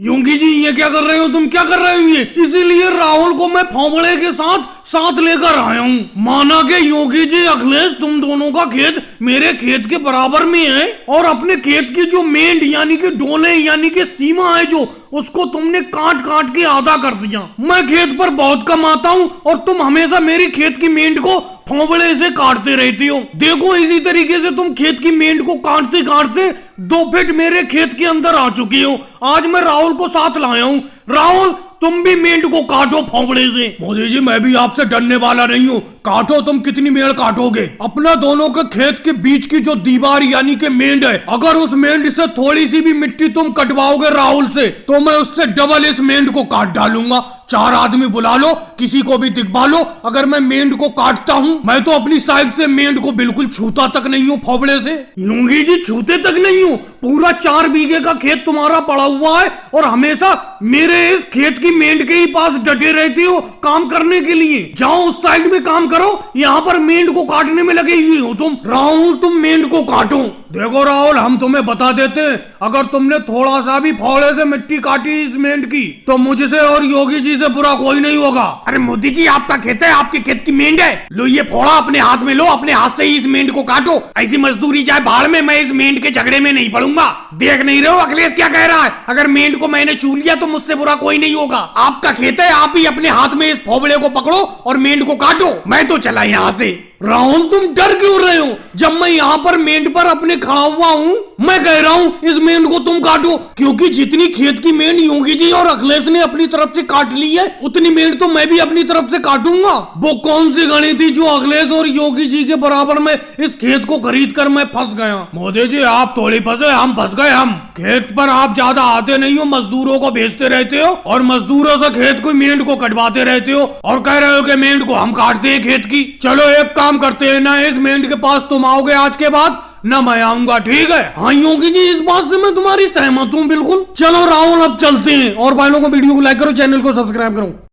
योगी जी ये क्या कर रहे हो, तुम क्या कर रहे हो ये? इसीलिए राहुल को मैं फावड़े के साथ साथ लेकर आया हूँ। माना कि योगी जी अखिलेश तुम दोनों का खेत मेरे खेत के बराबर में है और अपने खेत की जो मेंढ यानी कि डोले यानी कि सीमा है जो उसको तुमने काट काट के आधा कर दिया। मैं खेत पर बहुत कम आता हूँ और तुम हमेशा मेरी खेत की मेंढ को फावड़े से काटते रहती हो। देखो इसी तरीके से तुम खेत की मेंढ को काटते काटते 2 फीट मेरे खेत के अंदर आ चुकी हो। आज मैं राहुल को साथ लाया हूँ। राहुल तुम भी मेंढ को काटो फावड़े से। मोदी जी मैं भी आपसे डरने वाला नहीं हूँ, काटो, तुम कितनी मेंढ काटोगे? अपना दोनों के खेत के बीच की जो दीवार यानी कि मेंढ है, अगर उस मेंढ से थोड़ी सी भी मिट्टी तुम कटवाओगे राहुल से तो मैं उससे डबल इस मेंढ को काट डालूंगा। 4 आदमी बुला लो, किसी को भी दिखवा लो, अगर मैं मेंढ को काटता हूँ। मैं तो अपनी साइड से मेंढ को बिल्कुल छूता तक नहीं हूँ फावड़े से। योगी जी छूते तक नहीं हूँ? पूरा 4 बीघे का खेत तुम्हारा पड़ा हुआ है और हमेशा मेरे इस खेत की मेंढ के ही पास डटे रहती हो काम करने के लिए। जाओ उस साइड में काम करो, यहाँ पर मेंढ को काटने में लगे हुए हो तुम। राहुल तुम मेंढ को काटो। देखो राहुल हम तुम्हें बता देते हैं, अगर तुमने थोड़ा सा भी फावड़े से मिट्टी काटी इस मेंढ की तो मुझसे और योगी जी से बुरा कोई नहीं होगा। अरे मोदी जी आपका खेत है, आपके खेत की मेंढ है, लो ये फोड़ा अपने हाथ में लो, अपने हाथ से ही इस मेंढ को काटो। ऐसी मजदूरी जाए भाड़ में, मैं इस मेंढ के झगड़े में नहीं पड़ूंगा। देख नहीं रहे हो अखिलेश क्या कह रहा है? अगर मेंढ को मैंने छू लिया तो मुझसे बुरा कोई नहीं होगा। आपका खेत है, आप ही अपने हाथ में इस फावड़े को पकड़ो और मेंढ को काटो। मैं तो चला यहाँ से। राहुल तुम डर क्यों रहे हो? जब मैं यहाँ पर मेंढ पर अपने खड़ा हुआ हूँ, मैं कह रहा हूँ इस मेंढ को तुम काटो, क्योंकि जितनी खेत की मेंढ योगी जी और अखिलेश ने अपनी तरफ से काट ली है उतनी मेंढ तो मैं भी अपनी तरफ से काटूंगा। वो कौन सी गणित थी जो अखिलेश और योगी जी के बराबर में इस खेत को खरीद कर मैं फंस गया। मोदी जी आप थोड़ी फंसे, हम फंस गए। हम खेत पर आप ज्यादा आते नहीं हो, मजदूरों को भेजते रहते हो और मजदूरों से खेत को मेंढ को कटवाते रहते हो और कह रहे हो कि मेंढ को हम काटते हैं खेत की। चलो एक काम करते हैं, ना इस मेंढ के पास तुम आओगे आज के बाद, ना मैं आऊंगा, ठीक है? हाँ योगी जी इस बात से मैं तुम्हारी सहमत हूँ बिल्कुल। चलो राहुल अब चलते हैं और भाई लोगों को वीडियो को लाइक करो, चैनल को सब्सक्राइब करो।